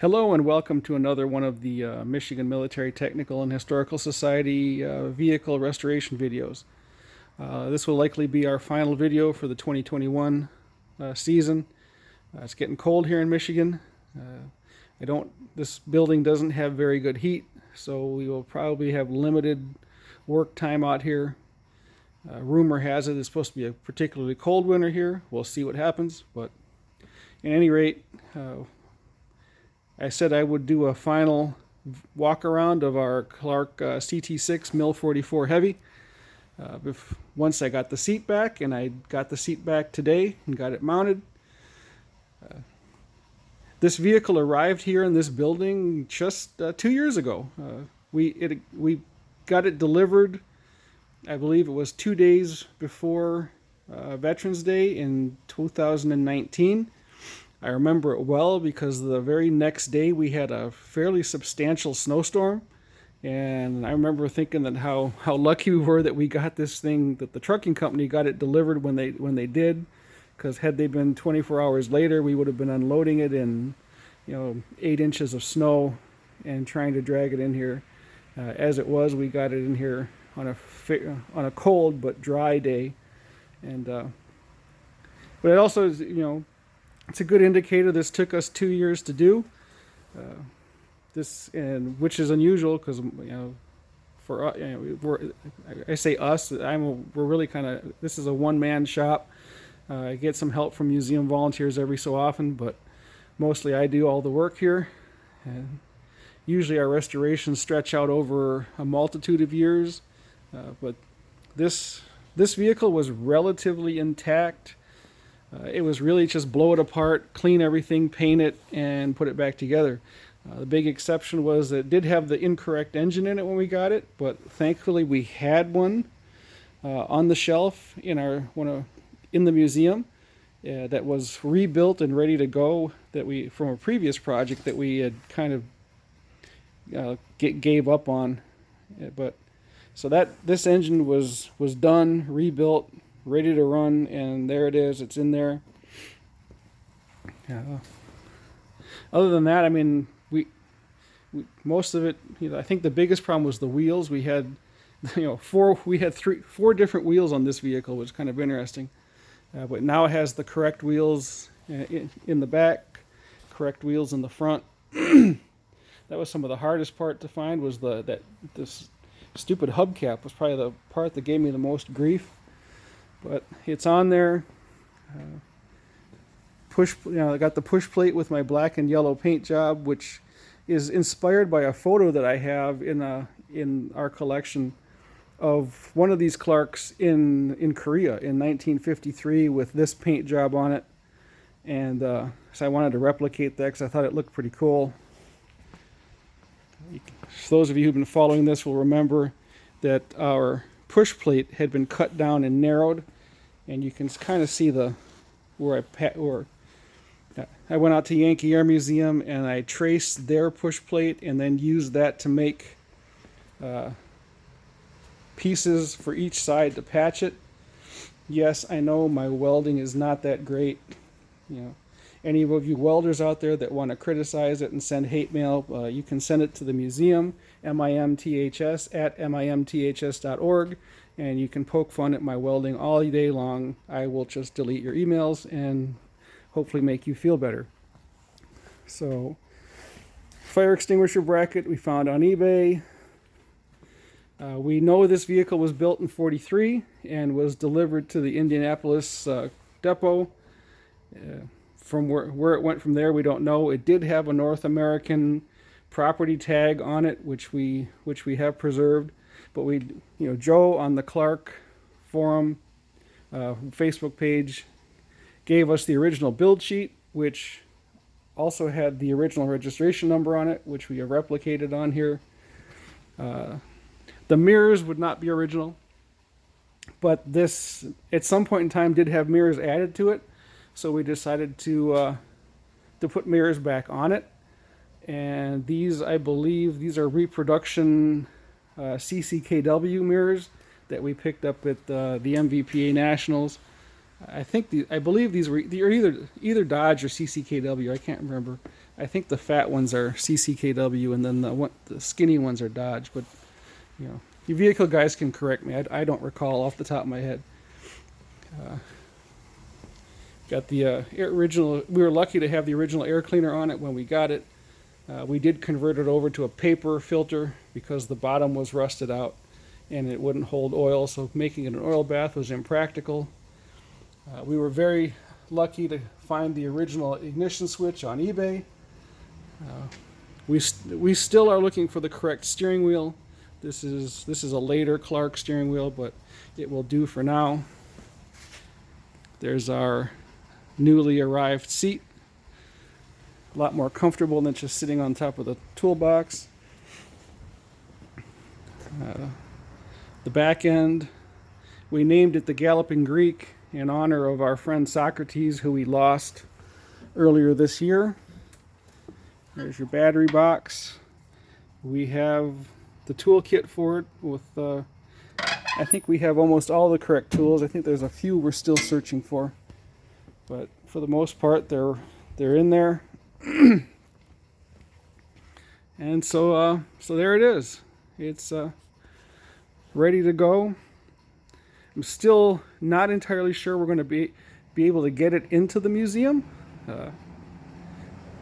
Hello and welcome to another one of the Michigan Military Technical and Historical Society vehicle restoration videos. This will likely be our final video for the 2021 season. It's getting cold here in Michigan. This building doesn't have very good heat, so we will probably have limited work time out here. Rumor has it it's supposed to be a particularly cold winter here. We'll see what happens, but at any rate, I said I would do a final walk around of our Clark CT6 Mil44 Heavy. Once I got the seat back, and I got the seat back today and got it mounted. This vehicle arrived here in this building just 2 years ago. We got it delivered, I believe it was 2 days before Veterans Day in 2019. I remember it well because the very next day we had a fairly substantial snowstorm, and I remember thinking that how lucky we were that we got this thing, that the trucking company got it delivered when they did, because had they been 24 hours later, we would have been unloading it in 8 inches of snow and trying to drag it in here. As it was, we got it in here on a cold but dry day, and but it also is, it's a good indicator. This took us 2 years to do. Which is unusual because for I say us. We're really this is a one-man shop. I get some help from museum volunteers every so often, but mostly I do all the work here. And usually our restorations stretch out over a multitude of years, but this vehicle was relatively intact. It was really just blow it apart, clean everything, paint it, and put it back together. The big exception was that it did have the incorrect engine in it when we got it, but thankfully we had one on the shelf in the museum that was rebuilt and ready to go, from a previous project that we had kind of gave up on. But so this engine was done, rebuilt, ready to run, and there it is. It's in there. Other than that, I mean, we most of it. I think the biggest problem was the wheels. We had, four different wheels on this vehicle, which is kind of interesting. But now it has the correct wheels in the back, correct wheels in the front. That was some of the hardest part to find. Was this stupid hubcap was probably the part that gave me the most grief. But it's on there. I got the push plate with my black and yellow paint job, which is inspired by a photo that I have in our collection of one of these Clarks in Korea in 1953 with this paint job on it. And so I wanted to replicate that because I thought it looked pretty cool. So those of you who've been following this will remember that our push plate had been cut down and narrowed, and you can kind of see where I went out to Yankee Air Museum and I traced their push plate and then used that to make pieces for each side to patch it. Yes, I know my welding is not that great. Any of you welders out there that want to criticize it and send hate mail, you can send it to the museum, MIMTHS at MIMTHS.org, and you can poke fun at my welding all day long. I will just delete your emails and hopefully make you feel better. So, fire extinguisher bracket we found on eBay. We know this vehicle was built in '43 and was delivered to the Indianapolis depot. From where it went from there, we don't know. It did have a North American property tag on it, which we have preserved. But Joe on the Clark forum Facebook page gave us the original build sheet, which also had the original registration number on it, which we have replicated on here. The mirrors would not be original, but this at some point in time did have mirrors added to it. So we decided to put mirrors back on it, and I believe these are reproduction CCKW mirrors that we picked up at the MVPA Nationals. I believe these are either Dodge or CCKW. I can't remember, I think the fat ones are CCKW, and then the skinny ones are Dodge. But you know, you vehicle guys can correct me. I don't recall off the top of my head. Got the original. We were lucky to have the original air cleaner on it when we got it. We did convert it over to a paper filter because the bottom was rusted out and it wouldn't hold oil, so making it an oil bath was impractical. We were very lucky to find the original ignition switch on eBay. We still are looking for the correct steering wheel. This is a later Clark steering wheel, but it will do for now. There's our newly arrived seat. A lot more comfortable than just sitting on top of the toolbox. The back end, we named it the Galloping Greek in honor of our friend Socrates, who we lost earlier this year. There's your battery box. We have the toolkit for it with, I think we have almost all the correct tools. I think there's a few we're still searching for, but for the most part, they're in there. And so there it is. It's ready to go. I'm still not entirely sure we're going to be able to get it into the museum.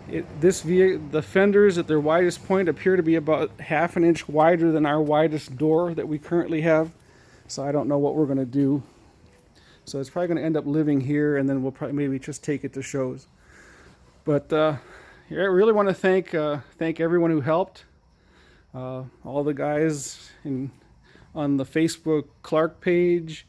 The fenders at their widest point appear to be about half an inch wider than our widest door that we currently have. So I don't know what we're going to do. So it's probably going to end up living here, and then we'll probably maybe just take it to shows. But I really want to thank everyone who helped. All the guys on the Facebook Clark page,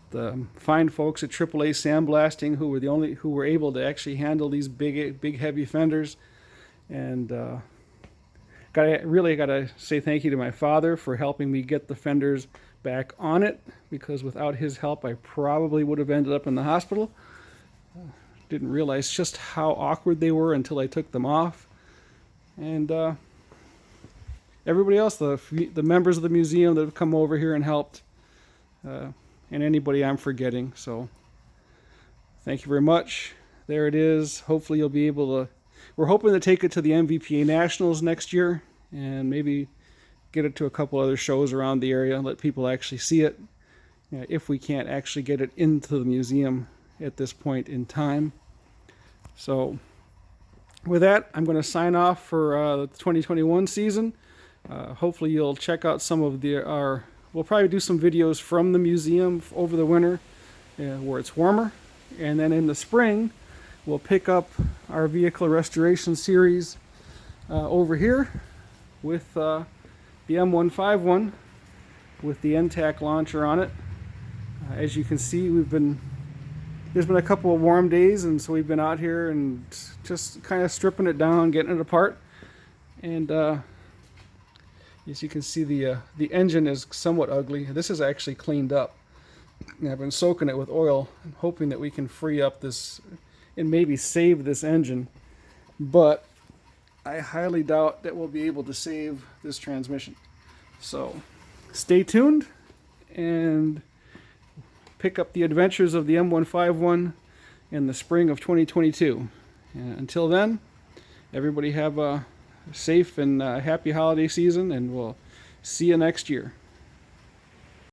the fine folks at AAA Sandblasting who were able to actually handle these big heavy fenders, and gotta say thank you to my father for helping me get the fenders back on it, because without his help I probably would have ended up in the hospital. Didn't realize just how awkward they were until I took them off. And everybody else, the members of the museum that have come over here and helped, and anybody I'm forgetting. So thank you very much. There it is. Hopefully you'll be able to, we're hoping to take it to the MVPA Nationals next year and maybe get it to a couple other shows around the area and let people actually see it, if we can't actually get it into the museum at this point in time. So with that, I'm going to sign off for the 2021 season. Hopefully you'll check out some of we'll probably do some videos from the museum over the winter where it's warmer. And then in the spring, we'll pick up our vehicle restoration series over here with the M151 with the NTAC launcher on it. As you can see, there's been a couple of warm days, and so we've been out here and just kind of stripping it down, getting it apart. And as you can see, the engine is somewhat ugly. This is actually cleaned up. And I've been soaking it with oil and hoping that we can free up this and maybe save this engine. But I highly doubt that we'll be able to save this transmission. So stay tuned and pick up the adventures of the M151 in the spring of 2022. And until then, everybody have a safe and happy holiday season, and we'll see you next year.